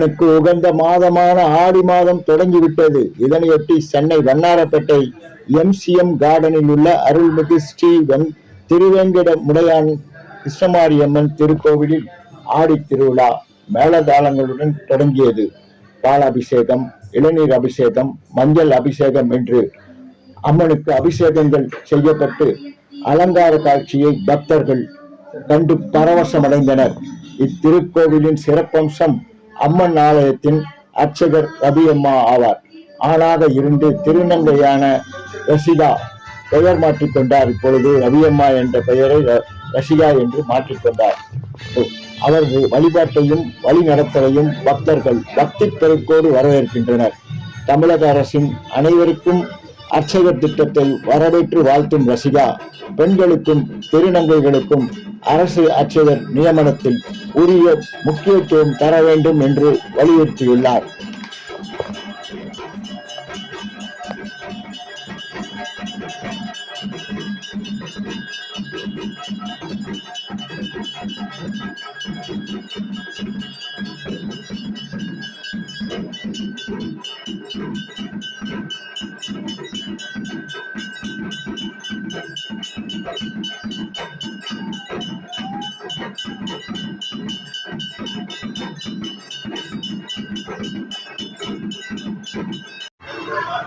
அம்மனுக்கு உகந்த மாதமான ஆடி மாதம் தொடங்கிவிட்டது. இதனையொட்டி சென்னை வண்ணாரப்பேட்டை MCM கார்டனில் உள்ள அருள்மிகு ஸ்ரீ திருவேங்கட முடையான் கிருஷ்ணமாரியம்மன் திருக்கோவிலில் ஆடி திருவிழா மேளதாளங்களுடன் தொடங்கியது. பாலாபிஷேகம், இளநீர் அபிஷேகம், மஞ்சள் அபிஷேகம் என்று அம்மனுக்கு அபிஷேகங்கள் செய்யப்பட்டு அலங்கார காட்சியை பக்தர்கள் கண்டு பரவசமடைந்தனர். இத்திருக்கோவிலின் சிறப்பம்சம் அம்மன் ஆலயத்தின் அர்ச்சகர் ரவியம்மா ஆவார். ஆணாக இருந்து திருநங்கையான ரசிகா பெயர் மாற்றிக்கொண்டார். இப்பொழுது ரவியம்மா என்ற பெயரை ரசிகா என்று மாற்றிக்கொண்டார். அவரது வழிபாட்டையும் வழிநடத்தலையும் பக்தர்கள் பக்தி பெருக்கோடு வரவேற்கின்றனர். தமிழக அரசின் அனைவருக்கும் அர்ச்சகர் திட்டத்தை வரவேற்று வாழ்த்தும் ரசிகா, பெண்களுக்கும் திருநங்கைகளுக்கும் அரசு அர்ச்சகர் நியமனத்தில் உரிய முக்கியத்துவம் தர வேண்டும் என்று வலியுறுத்தியுள்ளார்.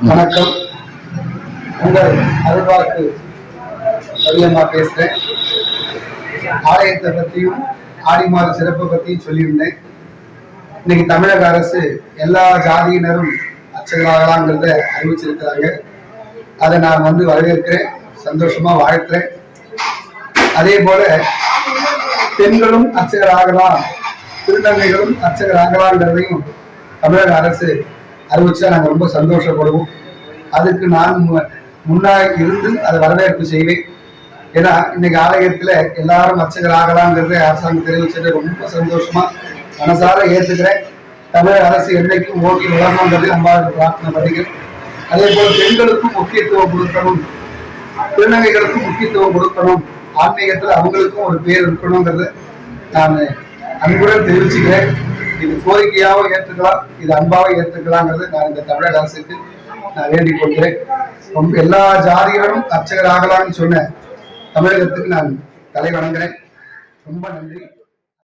வணக்கம். உங்கள் அருள்வாக்கு ரவியம்மா பேசுறேன். ஆலயத்தை பற்றியும் ஆடி மாத சிறப்பை பற்றியும் சொல்லியிருந்தேன். இன்னைக்கு தமிழக அரசு எல்லா ஜாதியினரும் அர்ச்சகராகலாங்கிறத அறிவிச்சிருக்கிறாங்க. அதை நான் வரவேற்கிறேன், சந்தோஷமா வாழ்த்துறேன். அதே போல பெண்களும் அர்ச்சகராகலாம், திருநங்கைகளும் அர்ச்சகராகலாங்கிறதையும் தமிழக அரசு அறிவிச்சா நாங்கள் ரொம்ப சந்தோஷப்படுவோம். அதுக்கு நான் முன்னாடி இருந்து அதை வரவேற்பு செய்வேன். ஏன்னா இன்னைக்கு ஆலயத்துல எல்லாரும் அர்ச்சகர் ஆகலாங்கிறத அரசாங்கம் தெரிவிச்சது ரொம்ப சந்தோஷமா மனசார ஏற்றுக்கிறேன். தமிழக அரசு என்னைக்கும் ஓட்டி வளரணுங்கிறது அம்பாவுக்கு பிரார்த்தனை பண்ணுகிறேன். அதே போல பெண்களுக்கும் முக்கியத்துவம் கொடுக்கணும், திருநங்கைகளுக்கும் முக்கியத்துவம் கொடுக்கணும், ஆன்மீகத்துல அவங்களுக்கும் ஒரு பேர் இருக்கணுங்கிறத நான் அன்புடன் தெரிவிச்சுக்கிறேன். இது கோரிக்கையாகவும் ஏற்றுக்கலாம், இது அன்பாகவும் ஏற்றுக்கலாங்கிறது நான் இந்த தமிழக அரசுக்கு நான் வேண்டிக் கொள்கிறேன். எல்லா ஜாதிகளும் அர்ச்சகர் ஆகலாம்னு சொன்ன தமிழகத்துக்கு நான் தலை வணங்குறேன். ரொம்ப நன்றி.